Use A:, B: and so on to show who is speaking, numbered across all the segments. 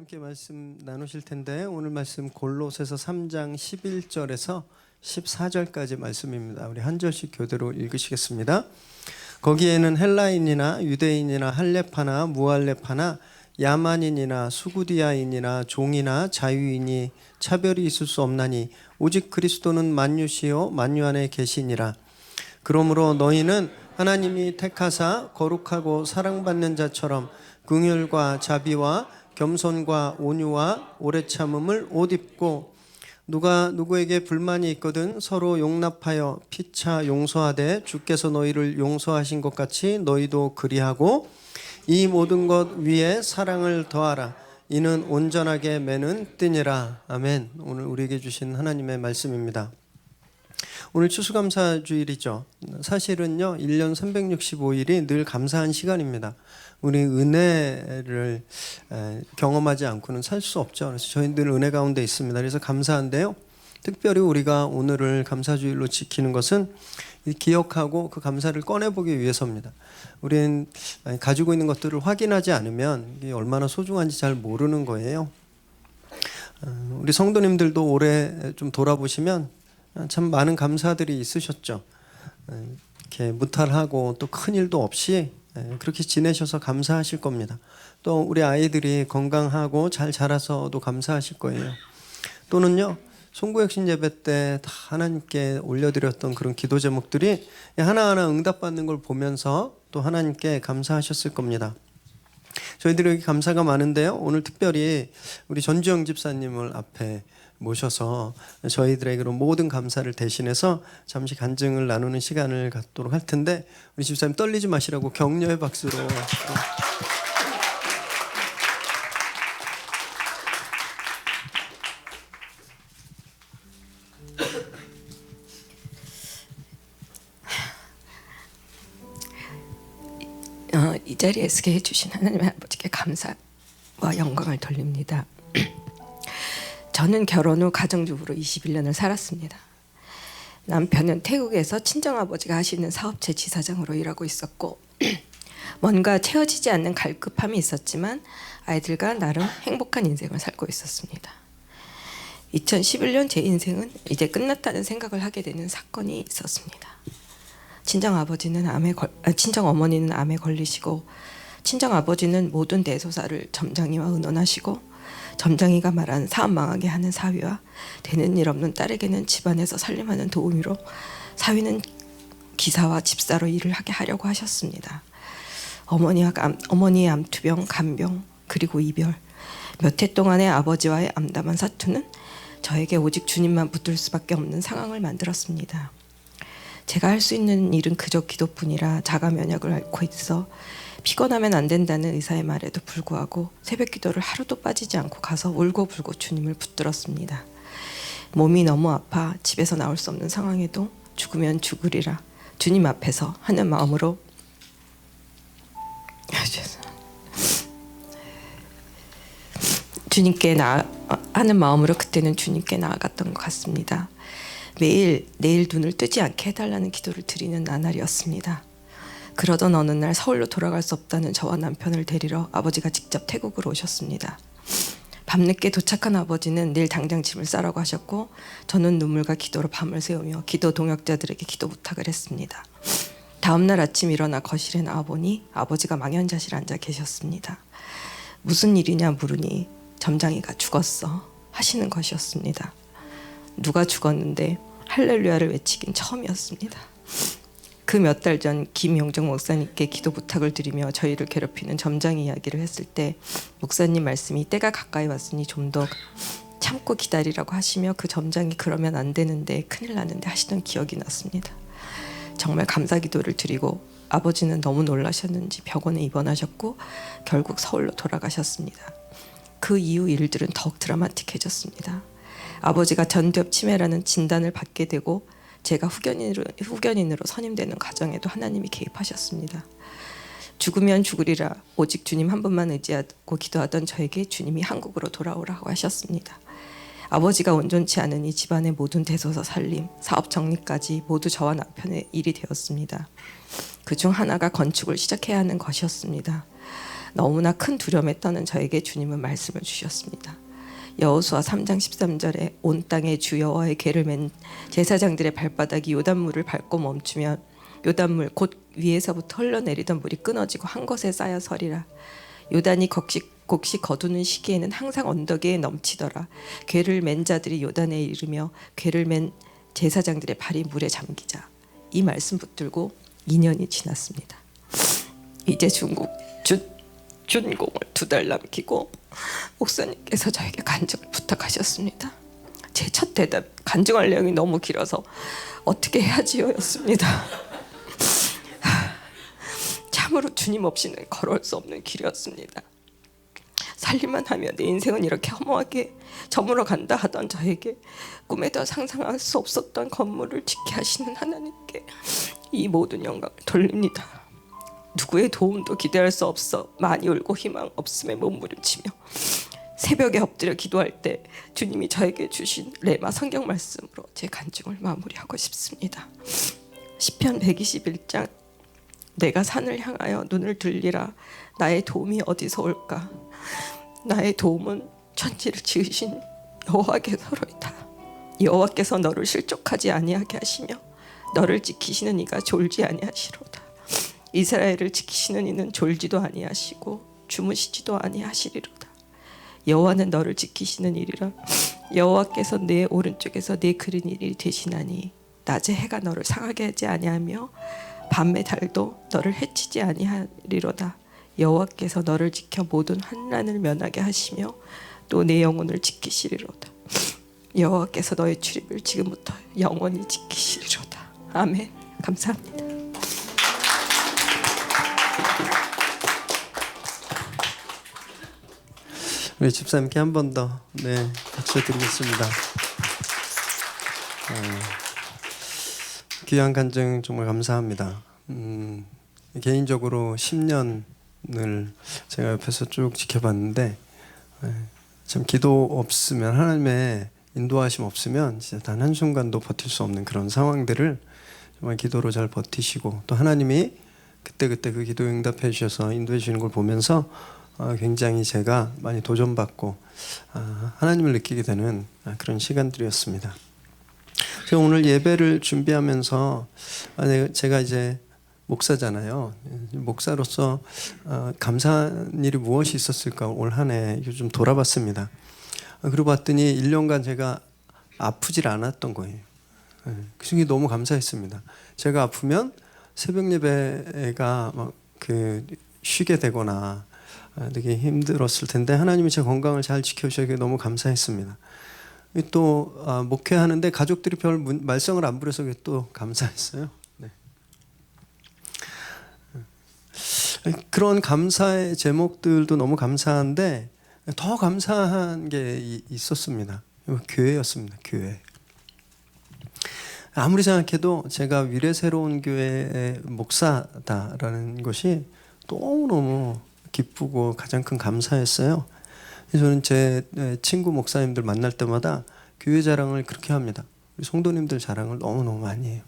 A: 함께 말씀 나누실 텐데 오늘 말씀 골로새서 3장 11절에서 14절까지 말씀입니다. 우리 한 절씩 교대로 읽으시겠습니다. 거기에는 헬라인이나 유대인이나 할레파나 무할레파나 야만인이나 수구디아인이나 종이나 자유인이 차별이 있을 수 없나니 오직 그리스도는 만유시요 만유 안에 계시니라. 그러므로 너희는 하나님이 택하사 거룩하고 사랑받는 자처럼 긍휼과 자비와 겸손과 온유와 오래 참음을 옷 입고 누가 누구에게 불만이 있거든 서로 용납하여 피차 용서하되 주께서 너희를 용서하신 것 같이 너희도 그리하고 이 모든 것 위에 사랑을 더하라. 이는 온전하게 매는 띠니라. 아멘. 오늘 우리에게 주신 하나님의 말씀입니다. 오늘 추수감사주일이죠. 사실은요 1년 365일이 늘 감사한 시간입니다. 우리 은혜를 경험하지 않고는 살 수 없죠. 그래서 저희 늘 은혜 가운데 있습니다. 그래서 감사한데요, 특별히 우리가 오늘을 감사주일로 지키는 것은 기억하고 그 감사를 꺼내보기 위해서입니다. 우리는 가지고 있는 것들을 확인하지 않으면 이게 얼마나 소중한지 잘 모르는 거예요. 우리 성도님들도 올해 좀 돌아보시면 참 많은 감사들이 있으셨죠. 이렇게 무탈하고 또 큰 일도 없이 그렇게 지내셔서 감사하실 겁니다. 또 우리 아이들이 건강하고 잘 자라서도 감사하실 거예요. 또는요 송구혁신 예배 때 다 하나님께 올려드렸던 그런 기도 제목들이 하나하나 응답받는 걸 보면서 또 하나님께 감사하셨을 겁니다. 저희들이 여기 감사가 많은데요, 오늘 특별히 우리 전주영 집사님을 앞에 모셔서 저희들의 그런 모든 감사를 대신해서 잠시 간증을 나누는 시간을 갖도록 할 텐데, 우리 집사님 떨리지 마시라고 격려의 박수로.
B: 이 자리에 서게 해주신 하나님의 아버지께 감사와 영광을 돌립니다. 저는 결혼 후 가정주부로 21년을 살았습니다. 남편은 태국에서 친정아버지가 하시는 사업체 지사장으로 일하고 있었고 뭔가 채워지지 않는 갈급함이 있었지만 아이들과 나름 행복한 인생을 살고 있었습니다. 2011년 제 인생은 이제 끝났다는 생각을 하게 되는 사건이 있었습니다. 친정어머니는 암에 걸리시고 친정아버지는 모든 대소사를 점장이와 의논하시고 점장이가 말한 사업 망하게 하는 사위와 되는 일 없는 딸에게는 집안에서 살림하는 도우미로, 사위는 기사와 집사로 일을 하게 하려고 하셨습니다. 어머니의 암투병, 간병, 그리고 이별, 몇 해 동안의 아버지와의 암담한 사투는 저에게 오직 주님만 붙들 수밖에 없는 상황을 만들었습니다. 제가 할 수 있는 일은 그저 기도뿐이라 자가 면역을 앓고 있어 피곤하면 안 된다는 의사의 말에도 불구하고 새벽 기도를 하루도 빠지지 않고 가서 울고불고 주님을 붙들었습니다. 몸이 너무 아파 집에서 나올 수 없는 상황에도 죽으면 죽으리라 주님 앞에서 하는 마음으로 하는 마음으로 그때는 주님께 나아갔던 것 같습니다. 매일 내일 눈을 뜨지 않게 해달라는 기도를 드리는 나날이었습니다. 그러던 어느 날 서울로 돌아갈 수 없다는 저와 남편을 데리러 아버지가 직접 태국으로 오셨습니다. 밤늦게 도착한 아버지는 내일 당장 짐을 싸라고 하셨고 저는 눈물과 기도로 밤을 새우며 기도 동역자들에게 기도 부탁을 했습니다. 다음날 아침 일어나 거실에 나와보니 아버지가 망연자실 앉아 계셨습니다. 무슨 일이냐 물으니 점장이가 죽었어 하시는 것이었습니다. 누가 죽었는데 할렐루야를 외치긴 처음이었습니다. 그 몇 달 전 김용정 목사님께 기도 부탁을 드리며 저희를 괴롭히는 점장 이야기를 했을 때 목사님 말씀이 때가 가까이 왔으니 좀 더 참고 기다리라고 하시며 그 점장이 그러면 안 되는데 큰일 나는데 하시던 기억이 났습니다. 정말 감사 기도를 드리고 아버지는 너무 놀라셨는지 병원에 입원하셨고 결국 서울로 돌아가셨습니다. 그 이후 일들은 더욱 드라마틱해졌습니다. 아버지가 전두엽 치매라는 진단을 받게 되고 제가 후견인으로 선임되는 과정에도 하나님이 개입하셨습니다. 죽으면 죽으리라 오직 주님 한 분만 의지하고 기도하던 저에게 주님이 한국으로 돌아오라고 하셨습니다. 아버지가 온전치 않으니 집안의 모든 대소사 살림, 사업 정리까지 모두 저와 남편의 일이 되었습니다. 그중 하나가 건축을 시작해야 하는 것이었습니다. 너무나 큰 두려움에 떠는 저에게 주님은 말씀을 주셨습니다. 여호수아 3장 13절에 온 땅에 주 여호와의 궤를 맨 제사장들의 발바닥이 요단물을 밟고 멈추면 요단물 곧 위에서부터 흘러내리던 물이 끊어지고 한 곳에 쌓여 서리라. 요단이 곡식 거두는 시기에는 항상 언덕에 넘치더라. 궤를 맨 자들이 요단에 이르며 궤를 맨 제사장들의 발이 물에 잠기자. 이 말씀 붙들고 2년이 지났습니다. 이제 준공을 2달 남기고 목사님께서 저에게 간증을 부탁하셨습니다. 제 첫 대답 간증할 내용이 너무 길어서 어떻게 해야지요였습니다. 참으로 주님 없이는 걸어올 수 없는 길이었습니다. 살림만 하면 내 인생은 이렇게 허무하게 저물어 간다 하던 저에게 꿈에도 상상할 수 없었던 건물을 짓게 하시는 하나님께 이 모든 영광을 돌립니다. 누구의 도움도 기대할 수 없어 많이 울고 희망 없음에 몸부림치며 새벽에 엎드려 기도할 때 주님이 저에게 주신 레마 성경 말씀으로 제 간증을 마무리하고 싶습니다. 시편 121장 내가 산을 향하여 눈을 들리라. 나의 도움이 어디서 올까? 나의 도움은 천지를 지으신 여호와께서로이다. 여호와께서 너를 실족하지 아니하게 하시며 너를 지키시는 이가 졸지 아니하시로다. 이스라엘을 지키시는 이는 졸지도 아니하시고 주무시지도 아니하시리로다. 여호와는 너를 지키시는 이리라. 여호와께서 내 오른쪽에서 내 그른 일이 되시나니 낮에 해가 너를 상하게 하지 아니하며 밤에 달도 너를 해치지 아니하리로다. 여호와께서 너를 지켜 모든 환난을 면하게 하시며 또 내 영혼을 지키시리로다. 여호와께서 너의 출입을 지금부터 영원히 지키시리로다. 아멘. 감사합니다.
A: 우리 집사님께 한 번 더 박수 드리겠습니다. 귀한 간증 정말 감사합니다. 개인적으로 10년을 제가 옆에서 쭉 지켜봤는데 참 기도 없으면 하나님의 인도하심 없으면 진짜 단 한순간도 버틸 수 없는 그런 상황들을 정말 기도로 잘 버티시고 또 하나님이 그때그때 그 기도 응답해 주셔서 인도해 주시는 걸 보면서 굉장히 제가 많이 도전받고 하나님을 느끼게 되는 그런 시간들이었습니다. 제가 오늘 예배를 준비하면서 제가 이제 목사잖아요. 목사로서 감사한 일이 무엇이 있었을까 올 한 해 좀 돌아봤습니다. 그리고 봤더니 1년간 제가 아프질 않았던 거예요. 그게 너무 감사했습니다. 제가 아프면 새벽 예배가 막 쉬게 되거나 되게 힘들었을 텐데 하나님이 제 건강을 잘 지켜주셔서 너무 감사했습니다. 또 목회하는데 가족들이 별 말썽을 안 부려서 또 감사했어요. 네. 그런 감사의 제목들도 너무 감사한데 더 감사한 게 있었습니다. 교회였습니다. 교회. 아무리 생각해도 제가 위례새로운 교회의 목사다라는 것이 너무너무 기쁘고 가장 큰 감사였어요. 그래서 저는 제 친구 목사님들 만날 때마다 교회 자랑을 그렇게 합니다. 성도님들 자랑을 너무너무 많이 해요.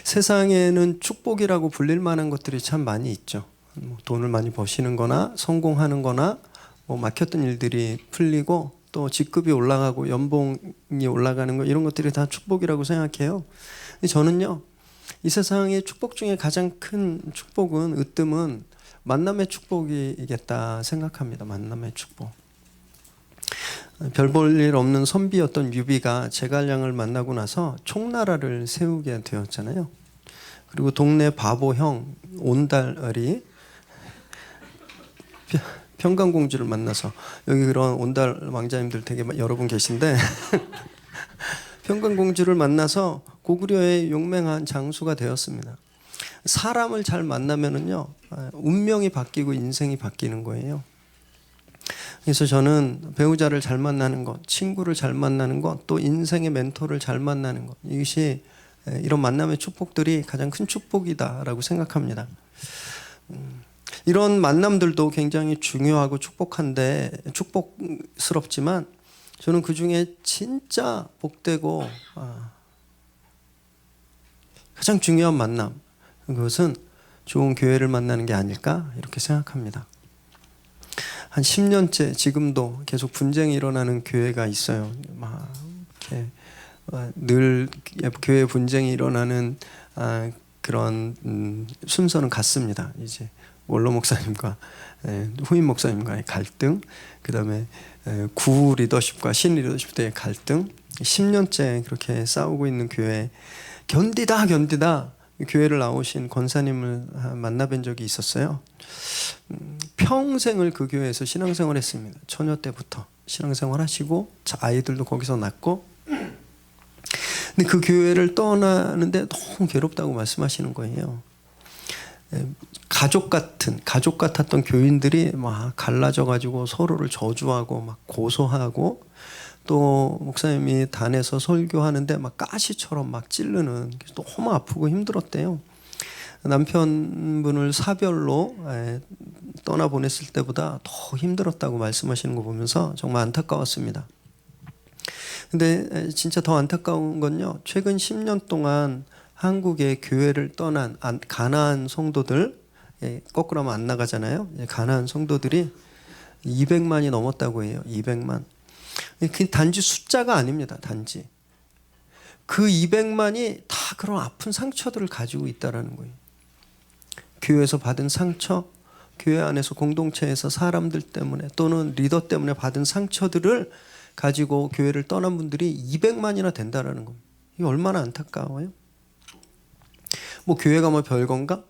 A: 세상에는 축복이라고 불릴 만한 것들이 참 많이 있죠. 돈을 많이 버시는 거나 성공하는 거나 막혔던 일들이 풀리고 또 직급이 올라가고 연봉이 올라가는 거 이런 것들이 다 축복이라고 생각해요. 근데 저는요. 이 세상의 축복 중에 가장 큰 축복은 으뜸은 만남의 축복이겠다 생각합니다. 만남의 축복. 별 볼 일 없는 선비였던 유비가 제갈량을 만나고 나서 총나라를 세우게 되었잖아요. 그리고 동네 바보 형 온달이 평강공주를 만나서 여기 그런 온달 왕자님들 되게 여러 분 계신데 평강공주를 만나서 고구려의 용맹한 장수가 되었습니다. 사람을 잘 만나면은요 운명이 바뀌고 인생이 바뀌는 거예요. 그래서 저는 배우자를 잘 만나는 것, 친구를 잘 만나는 것, 또 인생의 멘토를 잘 만나는 것 이것이 이런 만남의 축복들이 가장 큰 축복이다라고 생각합니다. 이런 만남들도 굉장히 중요하고 축복스럽지만 저는 그 중에 진짜 복되고 가장 중요한 만남 그것은 좋은 교회를 만나는 게 아닐까 이렇게 생각합니다. 한 10년째 지금도 계속 분쟁이 일어나는 교회가 있어요. 막 이렇게 늘 교회 분쟁이 일어나는 그런 순서는 같습니다. 이제 원로 목사님과 후임 목사님과의 갈등, 그다음에 구 리더십과 신 리더십의 갈등, 10년째 그렇게 싸우고 있는 교회 견디다 교회를 나오신 권사님을 만나뵌 적이 있었어요. 평생을 그 교회에서 신앙생활 했습니다. 처녀 때부터 신앙생활 하시고 아이들도 거기서 낳고, 근데 그 교회를 떠나는데 너무 괴롭다고 말씀하시는 거예요. 가족 같았던 교인들이 막 갈라져 가지고 서로를 저주하고 막 고소하고, 또 목사님이 단에서 설교하는데 막 가시처럼 막 찌르는, 너무 아프고 힘들었대요. 남편분을 사별로 떠나보냈을 때보다 더 힘들었다고 말씀하시는 거 보면서 정말 안타까웠습니다. 근데 진짜 더 안타까운 건요, 최근 10년 동안 한국의 교회를 떠난 가나안 성도들, 거꾸로 하면 안 나가잖아요. 가나안 성도들이 200만이 넘었다고 해요. 200만. 그 단지 숫자가 아닙니다. 단지 그 200만이 다 그런 아픈 상처들을 가지고 있다라는 거예요. 교회에서 받은 상처, 교회 안에서 공동체에서 사람들 때문에 또는 리더 때문에 받은 상처들을 가지고 교회를 떠난 분들이 200만이나 된다라는 겁니다. 이게 얼마나 안타까워요. 뭐 교회가 뭐 별건가?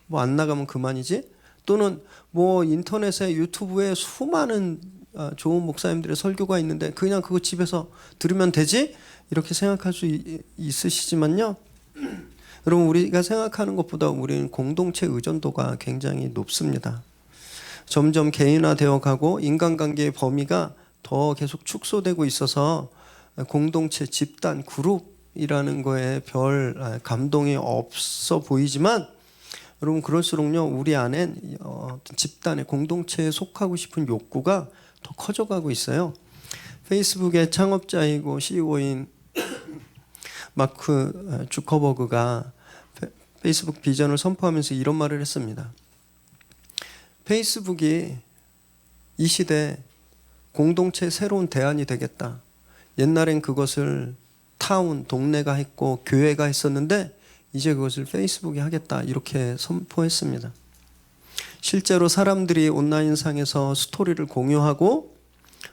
A: 뭐 안 나가면 그만이지? 또는 뭐 인터넷에 유튜브에 수많은 좋은 목사님들의 설교가 있는데 그냥 그거 집에서 들으면 되지? 이렇게 생각할 수 있으시지만요, 여러분, 우리가 생각하는 것보다 우리는 공동체 의존도가 굉장히 높습니다. 점점 개인화되어 가고 인간관계의 범위가 더 계속 축소되고 있어서 공동체, 집단, 그룹이라는 거에 별 감동이 없어 보이지만, 여러분, 그럴수록요 우리 안엔 집단의 공동체에 속하고 싶은 욕구가 더 커져가고 있어요. 페이스북의 창업자이고 CEO인 마크 주커버그가 페이스북 비전을 선포하면서 이런 말을 했습니다. 페이스북이 이 시대 공동체의 새로운 대안이 되겠다. 옛날엔 그것을 타운, 동네가 했고 교회가 했었는데 이제 그것을 페이스북이 하겠다, 이렇게 선포했습니다. 실제로 사람들이 온라인상에서 스토리를 공유하고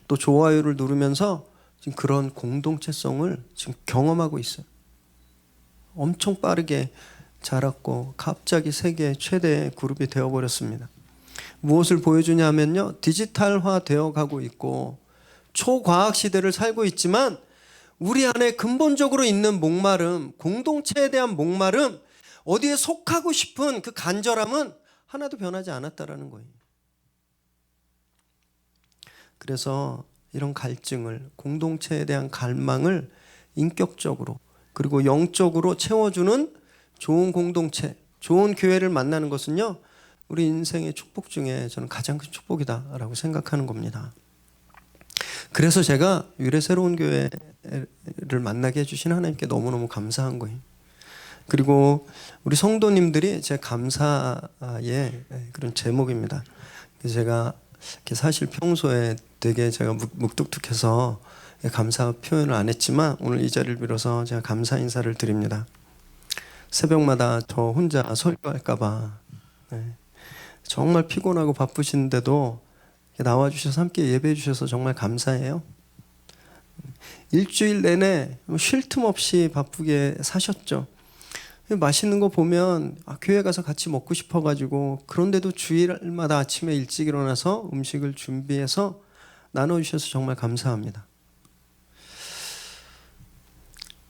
A: 또 좋아요를 누르면서 지금 그런 공동체성을 지금 경험하고 있어요. 엄청 빠르게 자랐고 갑자기 세계 최대의 그룹이 되어버렸습니다. 무엇을 보여주냐 하면요, 디지털화 되어가고 있고 초과학 시대를 살고 있지만 우리 안에 근본적으로 있는 목마름, 공동체에 대한 목마름, 어디에 속하고 싶은 그 간절함은 하나도 변하지 않았다라는 거예요. 그래서 이런 갈증을, 공동체에 대한 갈망을 인격적으로 그리고 영적으로 채워주는 좋은 공동체, 좋은 교회를 만나는 것은요, 우리 인생의 축복 중에 저는 가장 큰 축복이다라고 생각하는 겁니다. 그래서 제가 유래 새로운 교회를 만나게 해주신 하나님께 너무너무 감사한 거예요. 그리고 우리 성도님들이 제 감사의 그런 제목입니다. 제가 사실 평소에 되게 제가 묵뚝뚝해서 감사 표현을 안 했지만 오늘 이 자리를 빌어서 제가 감사 인사를 드립니다. 새벽마다 저 혼자 설교할까봐 정말 피곤하고 바쁘신데도 나와주셔서 함께 예배해 주셔서 정말 감사해요. 일주일 내내 쉴 틈 없이 바쁘게 사셨죠. 맛있는 거 보면 교회 가서 같이 먹고 싶어가지고, 그런데도 주일마다 아침에 일찍 일어나서 음식을 준비해서 나눠주셔서 정말 감사합니다.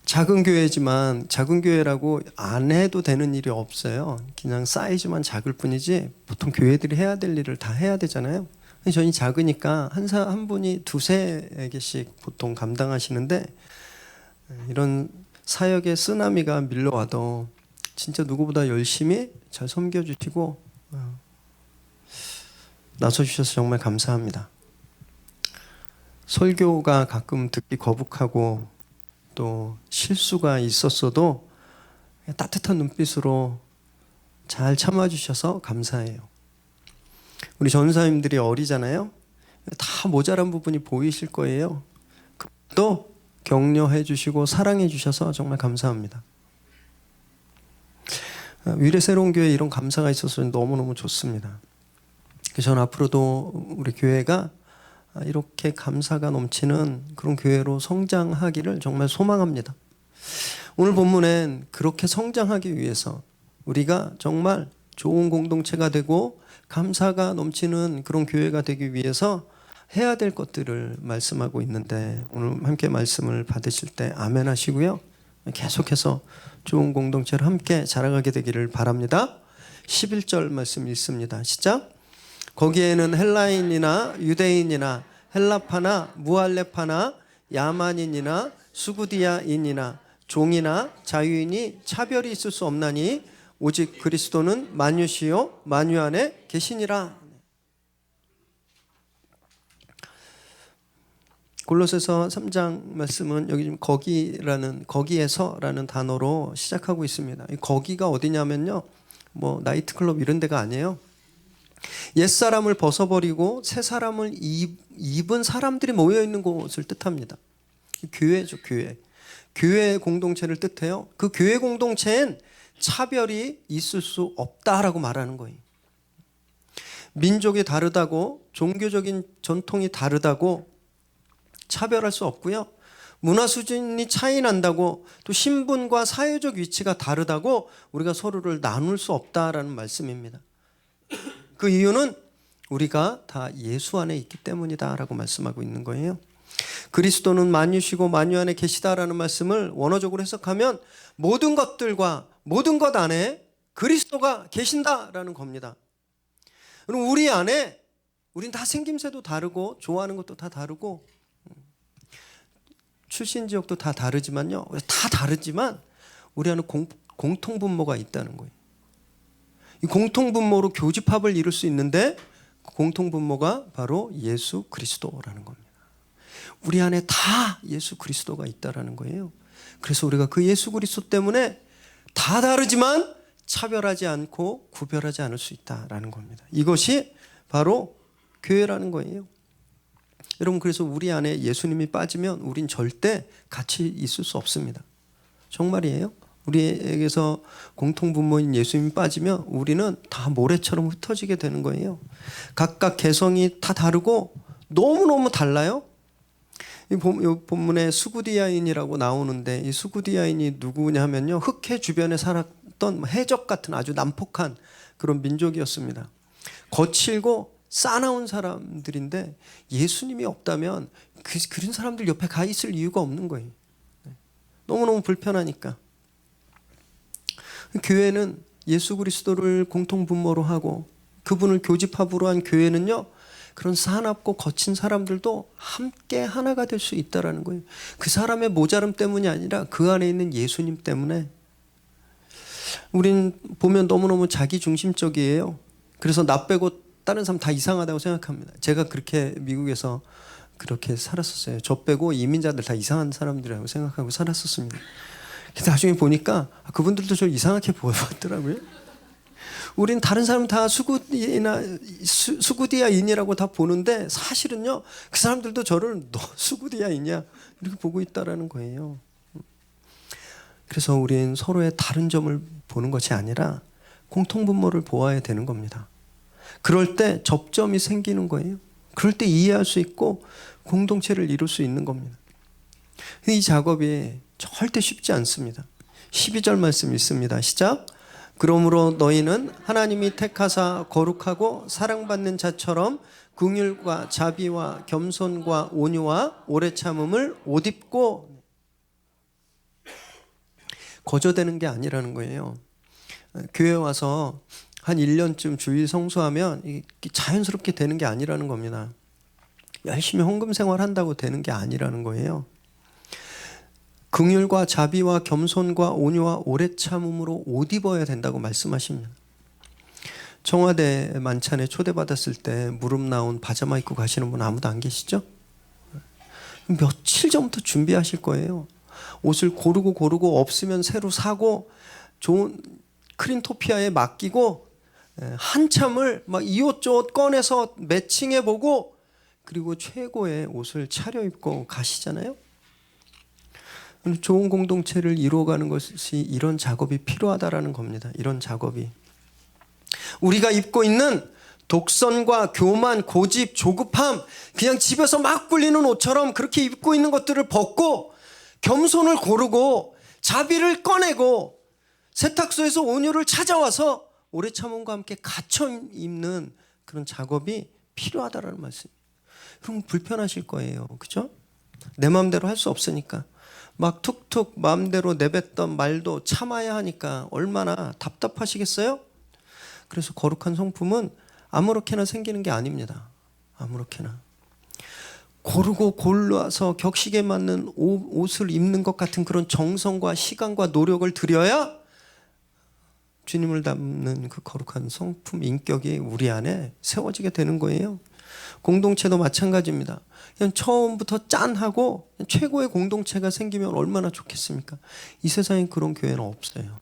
A: 작은 교회지만 작은 교회라고 안 해도 되는 일이 없어요. 그냥 사이즈만 작을 뿐이지 보통 교회들이 해야 될 일을 다 해야 되잖아요. 저희 작으니까 한 분이 두세 개씩 보통 감당하시는데, 이런 사역의 쓰나미가 밀려와도 진짜 누구보다 열심히 잘 섬겨주시고 나서주셔서 정말 감사합니다. 설교가 가끔 듣기 거북하고 또 실수가 있었어도 따뜻한 눈빛으로 잘 참아주셔서 감사해요. 우리 전사님들이 어리잖아요. 다 모자란 부분이 보이실 거예요. 또 격려해 주시고 사랑해 주셔서 정말 감사합니다. 위례 새로운 교회에 이런 감사가 있어서 너무너무 좋습니다. 저는 앞으로도 우리 교회가 이렇게 감사가 넘치는 그런 교회로 성장하기를 정말 소망합니다. 오늘 본문엔 그렇게 성장하기 위해서 우리가 정말 좋은 공동체가 되고 감사가 넘치는 그런 교회가 되기 위해서 해야 될 것들을 말씀하고 있는데, 오늘 함께 말씀을 받으실 때 아멘 하시고요. 계속해서 좋은 공동체를 함께 자라가게 되기를 바랍니다. 11절 말씀 읽습니다. 시작. 거기에는 헬라인이나 유대인이나 헬라파나 무할레파나 야만인이나 수구디아인이나 종이나 자유인이 차별이 있을 수 없나니 오직 그리스도는 만유시요 만유 안에 계시니라. 골로새서 3장 말씀은 여기 지금 거기에서라는 단어로 시작하고 있습니다. 이 거기가 어디냐면요, 뭐 나이트클럽 이런 데가 아니에요. 옛사람을 벗어버리고 새 사람을 입은 사람들이 모여 있는 곳을 뜻합니다. 교회죠, 교회. 교회 공동체를 뜻해요. 그 교회 공동체엔 차별이 있을 수 없다라고 말하는 거예요. 민족이 다르다고, 종교적인 전통이 다르다고 차별할 수 없고요. 문화 수준이 차이 난다고, 또 신분과 사회적 위치가 다르다고 우리가 서로를 나눌 수 없다라는 말씀입니다. 그 이유는 우리가 다 예수 안에 있기 때문이다라고 말씀하고 있는 거예요. 그리스도는 만유시고 만유 안에 계시다라는 말씀을 원어적으로 해석하면 모든 것들과 모든 것 안에 그리스도가 계신다라는 겁니다. 그럼 우리 안에, 우린 다 생김새도 다르고 좋아하는 것도 다 다르고 출신 지역도 다 다르지만요, 다 다르지만 우리 안에 공통분모가 있다는 거예요. 이 공통분모로 교집합을 이룰 수 있는데 그 공통분모가 바로 예수 그리스도라는 겁니다. 우리 안에 다 예수 그리스도가 있다라는 거예요. 그래서 우리가 그 예수 그리스도 때문에 다 다르지만 차별하지 않고 구별하지 않을 수 있다라는 겁니다. 이것이 바로 교회라는 거예요. 여러분, 그래서 우리 안에 예수님이 빠지면 우린 절대 같이 있을 수 없습니다. 정말이에요. 우리에게서 공통분모인 예수님이 빠지면 우리는 다 모래처럼 흩어지게 되는 거예요. 각각 개성이 다 다르고 너무너무 달라요. 이 본문에 수구디아인이라고 나오는데, 이 수구디아인이 누구냐면요, 흑해 주변에 살았던 해적 같은 아주 난폭한 그런 민족이었습니다. 거칠고 싸나운 사람들인데 예수님이 없다면 그런 사람들 옆에 가 있을 이유가 없는 거예요. 너무너무 불편하니까. 교회는 예수 그리스도를 공통분모로 하고 그분을 교집합으로 한 교회는요, 그런 사납고 거친 사람들도 함께 하나가 될 수 있다라는 거예요. 그 사람의 모자람 때문이 아니라 그 안에 있는 예수님 때문에. 우린 보면 너무너무 자기중심적이에요. 그래서 나 빼고 다른 사람 다 이상하다고 생각합니다. 제가 그렇게 미국에서 그렇게 살았었어요. 저 빼고 이민자들 다 이상한 사람들이라고 생각하고 살았었습니다. 나중에 보니까 그분들도 저 이상하게 보였더라고요. 우린 다른 사람 다 수구디아인이라고 다 보는데 사실은요, 그 사람들도 저를 너 수구디아인이야 이렇게 보고 있다라는 거예요. 그래서 우린 서로의 다른 점을 보는 것이 아니라 공통분모를 보아야 되는 겁니다. 그럴 때 접점이 생기는 거예요. 그럴 때 이해할 수 있고 공동체를 이룰 수 있는 겁니다. 이 작업이 절대 쉽지 않습니다. 12절 말씀 있습니다. 시작. 그러므로 너희는 하나님이 택하사 거룩하고 사랑받는 자처럼 긍휼과 자비와 겸손과 온유와 오래 참음을 옷 입고. 거저되는 게 아니라는 거예요. 교회 와서 한 1년쯤 주일 성수하면 자연스럽게 되는 게 아니라는 겁니다. 열심히 헌금 생활한다고 되는 게 아니라는 거예요. 긍휼과 자비와 겸손과 온유와 오래 참음으로 옷 입어야 된다고 말씀하십니다. 청와대 만찬에 초대받았을 때 무릎 나온 파자마 입고 가시는 분 아무도 안 계시죠? 며칠 전부터 준비하실 거예요. 옷을 고르고 없으면 새로 사고, 좋은 크린토피아에 맡기고 한참을 막 이옷저옷 꺼내서 매칭해보고 그리고 최고의 옷을 차려입고 가시잖아요. 좋은 공동체를 이루어가는 것이 이런 작업이 필요하다라는 겁니다. 이런 작업이. 우리가 입고 있는 독선과 교만, 고집, 조급함, 그냥 집에서 막 굴리는 옷처럼 그렇게 입고 있는 것들을 벗고 겸손을 고르고 자비를 꺼내고 세탁소에서 온유를 찾아와서 오래 참음과 함께 갇혀 입는 그런 작업이 필요하다라는 말씀이에요. 그럼 불편하실 거예요. 그죠? 내 마음대로 할 수 없으니까. 막 툭툭 마음대로 내뱉던 말도 참아야 하니까 얼마나 답답하시겠어요? 그래서 거룩한 성품은 아무렇게나 생기는 게 아닙니다. 아무렇게나. 고르고 골라서 격식에 맞는 옷을 입는 것 같은 그런 정성과 시간과 노력을 들여야 주님을 닮는 그 거룩한 성품, 인격이 우리 안에 세워지게 되는 거예요. 공동체도 마찬가지입니다. 그냥 처음부터 짠하고 최고의 공동체가 생기면 얼마나 좋겠습니까? 이 세상에 그런 교회는 없어요.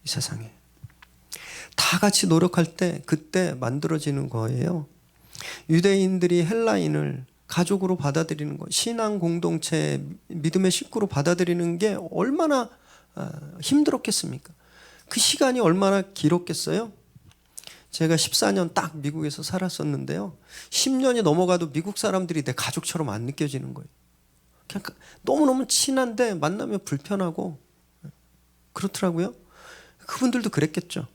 A: 이 세상에. 다 같이 노력할 때 그때 만들어지는 거예요. 유대인들이 헬라인을 가족으로 받아들이는 거, 신앙 공동체, 믿음의 식구로 받아들이는 게 얼마나 힘들었겠습니까? 그 시간이 얼마나 길었겠어요? 제가 14년 딱 미국에서 살았었는데요. 10년이 넘어가도 미국 사람들이 내 가족처럼 안 느껴지는 거예요. 그냥 너무너무 친한데 만나면 불편하고 그렇더라고요. 그분들도 그랬겠죠.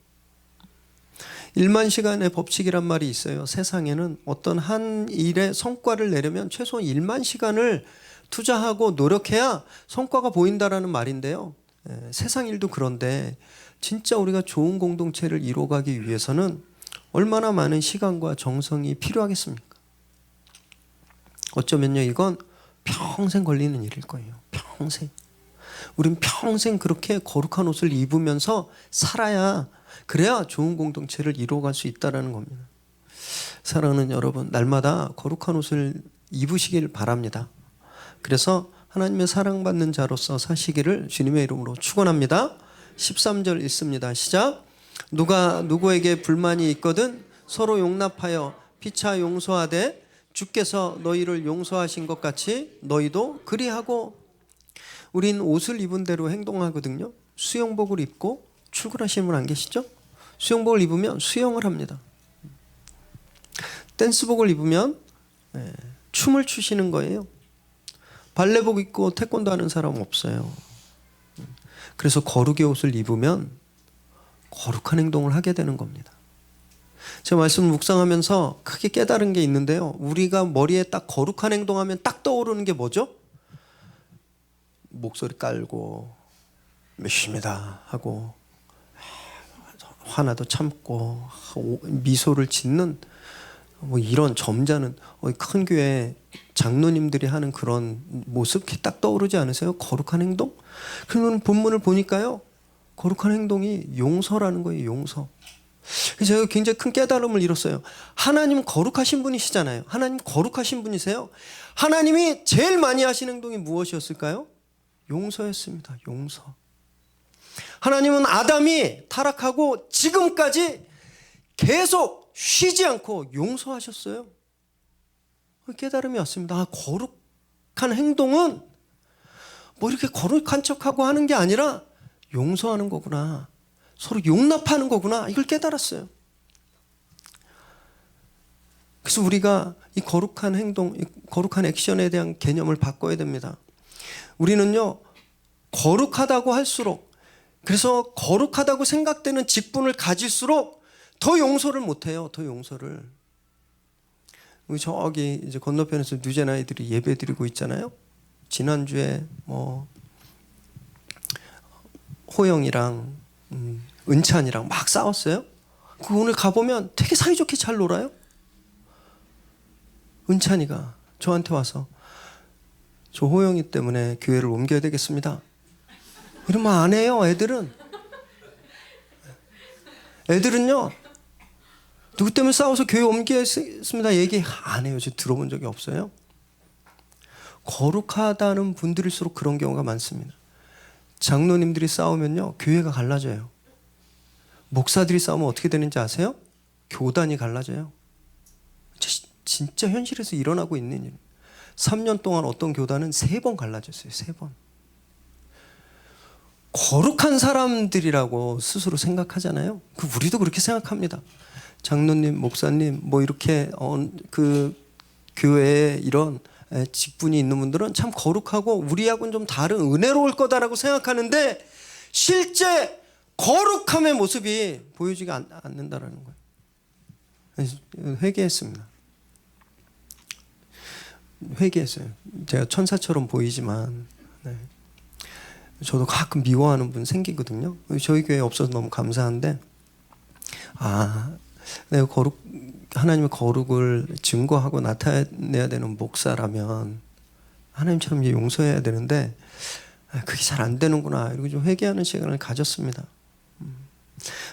A: 1만 시간의 법칙이란 말이 있어요. 세상에는 어떤 한 일의 성과를 내려면 최소 1만 시간을 투자하고 노력해야 성과가 보인다라는 말인데요. 세상 일도 그런데 진짜 우리가 좋은 공동체를 이루어가기 위해서는 얼마나 많은 시간과 정성이 필요하겠습니까? 어쩌면요, 이건 평생 걸리는 일일 거예요. 평생. 우린 평생 그렇게 거룩한 옷을 입으면서 살아야, 그래야 좋은 공동체를 이루어갈 수 있다는 겁니다. 사랑하는 여러분, 날마다 거룩한 옷을 입으시길 바랍니다. 그래서 하나님의 사랑받는 자로서 사시기를 주님의 이름으로 축원합니다. 13절 읽습니다. 시작. 누가 누구에게 불만이 있거든 서로 용납하여 피차 용서하되 주께서 너희를 용서하신 것 같이 너희도 그리하고. 우린 옷을 입은 대로 행동하거든요. 수영복을 입고 출근하시는 분 안 계시죠? 수영복을 입으면 수영을 합니다. 댄스복을 입으면 춤을 추시는 거예요. 발레복 입고 태권도 하는 사람 없어요. 그래서 거룩의 옷을 입으면 거룩한 행동을 하게 되는 겁니다. 제가 말씀을 묵상하면서 크게 깨달은 게 있는데요. 우리가 머리에 딱 거룩한 행동하면 딱 떠오르는 게 뭐죠? 목소리 깔고 몇십니다 하고 화나도 참고 미소를 짓는 뭐 이런 점잖은 큰 교회 장로님들이 하는 그런 모습 딱 떠오르지 않으세요? 거룩한 행동? 그러면 본문을 보니까요, 거룩한 행동이 용서라는 거예요. 용서. 제가 굉장히 큰 깨달음을 잃었어요. 하나님 거룩하신 분이시잖아요. 하나님 거룩하신 분이세요. 하나님이 제일 많이 하신 행동이 무엇이었을까요? 용서였습니다. 용서. 하나님은 아담이 타락하고 지금까지 계속 쉬지 않고 용서하셨어요. 깨달음이 왔습니다. 아, 거룩한 행동은 뭐 이렇게 거룩한 척하고 하는 게 아니라 용서하는 거구나. 서로 용납하는 거구나. 이걸 깨달았어요. 그래서 우리가 이 거룩한 행동, 이 거룩한 액션에 대한 개념을 바꿔야 됩니다. 우리는요, 거룩하다고 할수록, 그래서 거룩하다고 생각되는 직분을 가질수록 더 용서를 못해요. 더 용서를. 우리 저기 이제 건너편에서 누제나 아이들이 예배 드리고 있잖아요. 지난주에 뭐 호영이랑 은찬이랑 막 싸웠어요. 그 오늘 가보면 되게 사이좋게 잘 놀아요. 은찬이가 저한테 와서 저 호영이 때문에 교회를 옮겨야 되겠습니다. 이러면 안 해요. 애들은요, 누구 때문에 싸워서 교회 옮기겠습니다 얘기 안 해요. 저 들어본 적이 없어요. 거룩하다는 분들일수록 그런 경우가 많습니다. 장로님들이 싸우면요, 교회가 갈라져요. 목사들이 싸우면 어떻게 되는지 아세요? 교단이 갈라져요. 진짜 현실에서 일어나고 있는 일. 3년 동안 어떤 교단은 3번 갈라졌어요. 3번. 거룩한 사람들이라고 스스로 생각하잖아요. 우리도 그렇게 생각합니다. 장로님, 목사님, 뭐 이렇게 그 교회에 이런 직분이 있는 분들은 참 거룩하고 우리하고는 좀 다른 은혜로울 거다라고 생각하는데 실제 거룩함의 모습이 보여지지 않는다라는 거예요. 회개했습니다. 회개했어요. 제가 천사처럼 보이지만 저도 가끔 미워하는 분 생기거든요. 저희 교회에 없어서 너무 감사한데 내가 하나님의 거룩을 증거하고 나타내야 되는 목사라면 하나님처럼 이제 용서해야 되는데 그게 잘 안 되는구나 이러고 좀 회개하는 시간을 가졌습니다.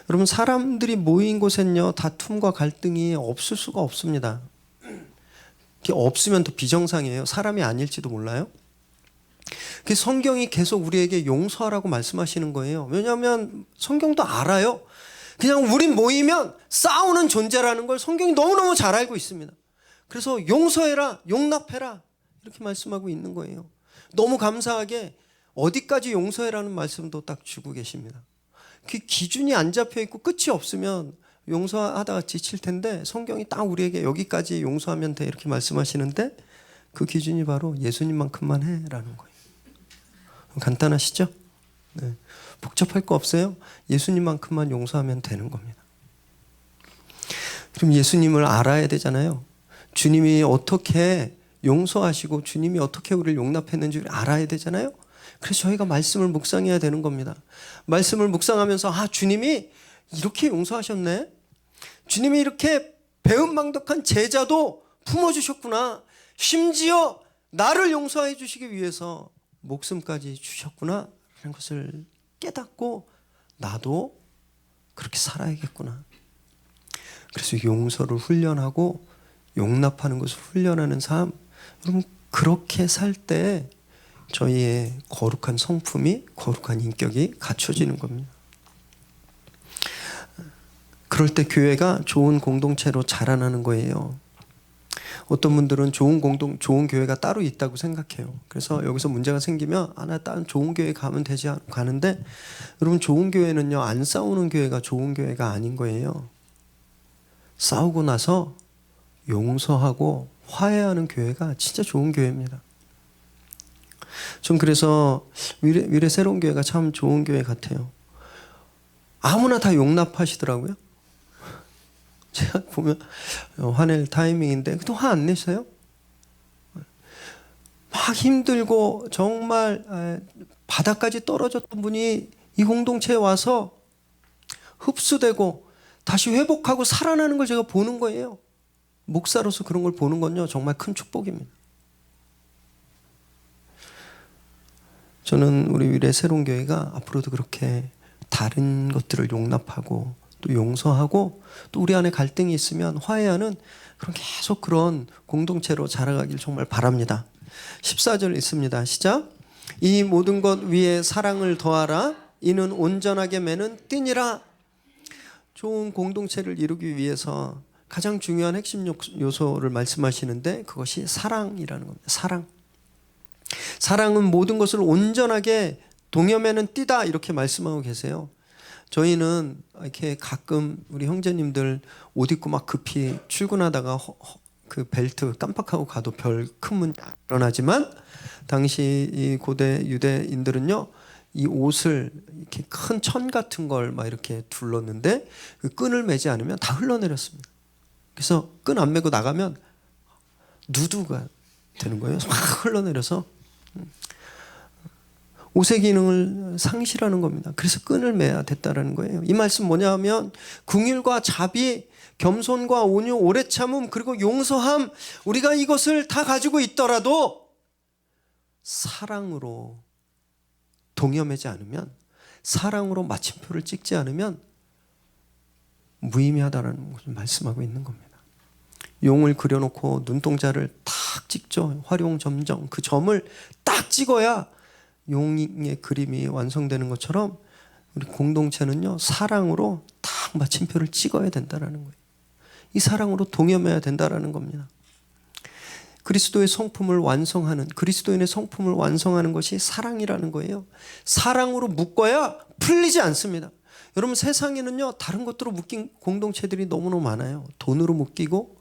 A: 여러분 사람들이 모인 곳엔요 다툼과 갈등이 없을 수가 없습니다. 없으면 더 비정상이에요. 사람이 아닐지도 몰라요. 성경이 계속 우리에게 용서하라고 말씀하시는 거예요. 왜냐하면 성경도 알아요. 그냥 우린 모이면 싸우는 존재라는 걸 성경이 너무너무 잘 알고 있습니다. 그래서 용서해라, 용납해라 이렇게 말씀하고 있는 거예요. 너무 감사하게 어디까지 용서해라는 말씀도 딱 주고 계십니다. 그 기준이 안 잡혀 있고 끝이 없으면 용서하다가 지칠 텐데 성경이 딱 우리에게 여기까지 용서하면 돼 이렇게 말씀하시는데 그 기준이 바로 예수님만큼만 해라는 거예요. 간단하시죠? 네. 복잡할 거 없어요. 예수님만큼만 용서하면 되는 겁니다. 그럼 예수님을 알아야 되잖아요. 주님이 어떻게 용서하시고 주님이 어떻게 우리를 용납했는지를 알아야 되잖아요. 그래서 저희가 말씀을 묵상해야 되는 겁니다. 말씀을 묵상하면서 주님이 이렇게 용서하셨네. 주님이 이렇게 배은망덕한 제자도 품어주셨구나. 심지어 나를 용서해 주시기 위해서 목숨까지 주셨구나 하는 것을 깨닫고 나도 그렇게 살아야겠구나. 그래서 용서를 훈련하고 용납하는 것을 훈련하는 삶. 여러분 그렇게 살 때 저희의 거룩한 성품이 거룩한 인격이 갖춰지는 겁니다. 그럴 때 교회가 좋은 공동체로 자라나는 거예요. 어떤 분들은 좋은 교회가 따로 있다고 생각해요. 그래서 여기서 문제가 생기면 나 다른 좋은 교회 가면 되지 않고 가는데 여러분 좋은 교회는요 안 싸우는 교회가 좋은 교회가 아닌 거예요. 싸우고 나서 용서하고 화해하는 교회가 진짜 좋은 교회입니다. 전 그래서 미래 새로운 교회가 참 좋은 교회 같아요. 아무나 다 용납하시더라고요. 제가 보면 화낼 타이밍인데 또 화 안 내세요? 막 힘들고 정말 바닥까지 떨어졌던 분이 이 공동체에 와서 흡수되고 다시 회복하고 살아나는 걸 제가 보는 거예요. 목사로서 그런 걸 보는 건요 정말 큰 축복입니다. 저는 우리 미래 새로운 교회가 앞으로도 그렇게 다른 것들을 용납하고 또 용서하고 또 우리 안에 갈등이 있으면 화해하는 계속 그런 공동체로 자라가길 정말 바랍니다. 14절 있습니다. 시작. 이 모든 것 위에 사랑을 더하라. 이는 온전하게 매는 띠니라. 좋은 공동체를 이루기 위해서 가장 중요한 핵심 요소를 말씀하시는데 그것이 사랑이라는 겁니다. 사랑. 사랑은 모든 것을 온전하게 동여매는 띠다 이렇게 말씀하고 계세요. 저희는 이렇게 가끔 우리 형제님들 옷 입고 막 급히 출근하다가 그 벨트 깜빡하고 가도 별 큰 문제 안 일어나지만 당시 이 고대 유대인들은요 이 옷을 이렇게 큰 천 같은 걸 막 이렇게 둘렀는데 그 끈을 매지 않으면 다 흘러내렸습니다. 그래서 끈 안 매고 나가면 누드가 되는 거예요. 막 흘러내려서 옷의 기능을 상실하는 겁니다. 그래서 끈을 매야 됐다라는 거예요. 이 말씀 뭐냐면 긍휼과 자비, 겸손과 온유, 오래 참음 그리고 용서함 우리가 이것을 다 가지고 있더라도 사랑으로 동여매지 않으면 사랑으로 마침표를 찍지 않으면 무의미하다라는 것을 말씀하고 있는 겁니다. 용을 그려놓고 눈동자를 딱 찍죠. 활용점정 그 점을 딱 찍어야 용의 그림이 완성되는 것처럼 우리 공동체는요, 사랑으로 딱 마침표를 찍어야 된다라는 거예요. 이 사랑으로 동염해야 된다라는 겁니다. 그리스도의 성품을 완성하는, 그리스도인의 성품을 완성하는 것이 사랑이라는 거예요. 사랑으로 묶어야 풀리지 않습니다. 여러분, 세상에는요, 다른 것들로 묶인 공동체들이 너무너무 많아요. 돈으로 묶이고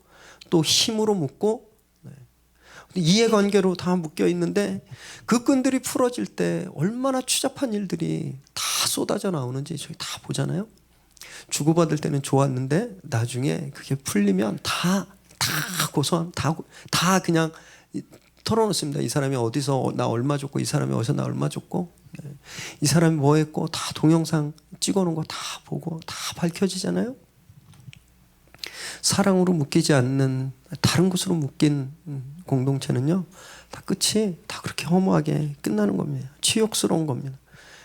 A: 또 힘으로 묶고 이해관계로 다 묶여 있는데 그 끈들이 풀어질 때 얼마나 추잡한 일들이 다 쏟아져 나오는지 저희 다 보잖아요. 주고받을 때는 좋았는데 나중에 그게 풀리면 다 고소함, 다 그냥 털어놓습니다. 이 사람이 어디서 나 얼마 줬고, 이 사람이 어디서 나 얼마 줬고, 이 사람이 뭐 했고, 다 동영상 찍어놓은 거 다 보고 다 밝혀지잖아요. 사랑으로 묶이지 않는 다른 곳으로 묶인 공동체는요, 다 끝이 다 그렇게 허무하게 끝나는 겁니다. 치욕스러운 겁니다.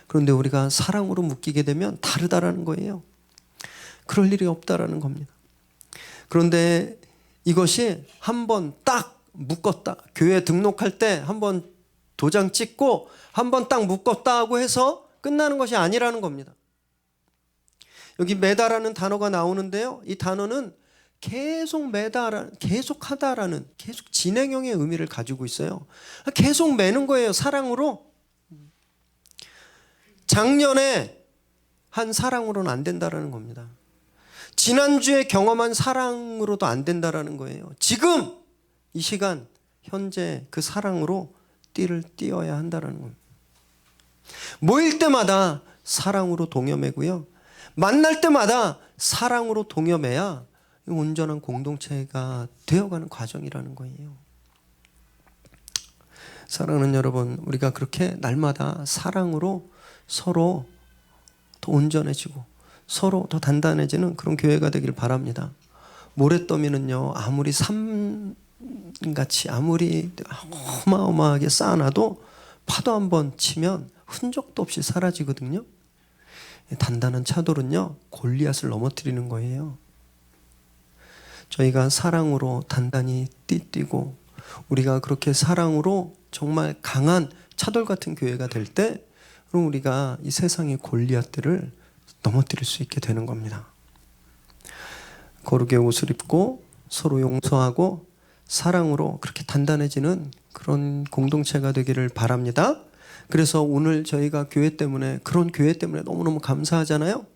A: 그런데 우리가 사랑으로 묶이게 되면 다르다라는 거예요. 그럴 일이 없다라는 겁니다. 그런데 이것이 한번 딱 묶었다, 교회 등록할 때 한번 도장 찍고 한번 딱 묶었다 하고 해서 끝나는 것이 아니라는 겁니다. 여기 매다라는 단어가 나오는데요, 이 단어는 계속 매다라는, 계속 하다라는, 계속 진행형의 의미를 가지고 있어요. 계속 매는 거예요, 사랑으로. 작년에 한 사랑으로는 안 된다라는 겁니다. 지난주에 경험한 사랑으로도 안 된다라는 거예요. 지금 이 시간 현재 그 사랑으로 띠를 띄어야 한다라는 겁니다. 모일 때마다 사랑으로 동여매고요, 만날 때마다 사랑으로 동여매야 온전한 공동체가 되어가는 과정이라는 거예요. 사랑하는 여러분, 우리가 그렇게 날마다 사랑으로 서로 더 온전해지고 서로 더 단단해지는 그런 교회가 되길 바랍니다. 모래더미는요, 아무리 삼같이 아무리 어마어마하게 쌓아놔도 파도 한번 치면 흔적도 없이 사라지거든요. 단단한 차돌은요, 골리앗을 넘어뜨리는 거예요. 저희가 사랑으로 단단히 띠띠고 우리가 그렇게 사랑으로 정말 강한 차돌 같은 교회가 될 때, 그럼 우리가 이 세상의 골리앗들을 넘어뜨릴 수 있게 되는 겁니다. 거룩의 옷을 입고 서로 용서하고 사랑으로 그렇게 단단해지는 그런 공동체가 되기를 바랍니다. 그래서 오늘 저희가 교회 때문에, 그런 교회 때문에 너무너무 감사하잖아요.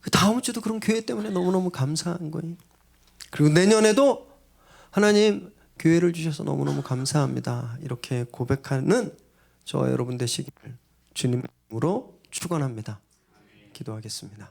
A: 그 다음 주도 그런 교회 때문에 너무너무 감사한 거예요. 그리고 내년에도 하나님 교회를 주셔서 너무너무 감사합니다, 이렇게 고백하는 저와 여러분 되시기를 주님의 이름으로 축원합니다. 기도하겠습니다.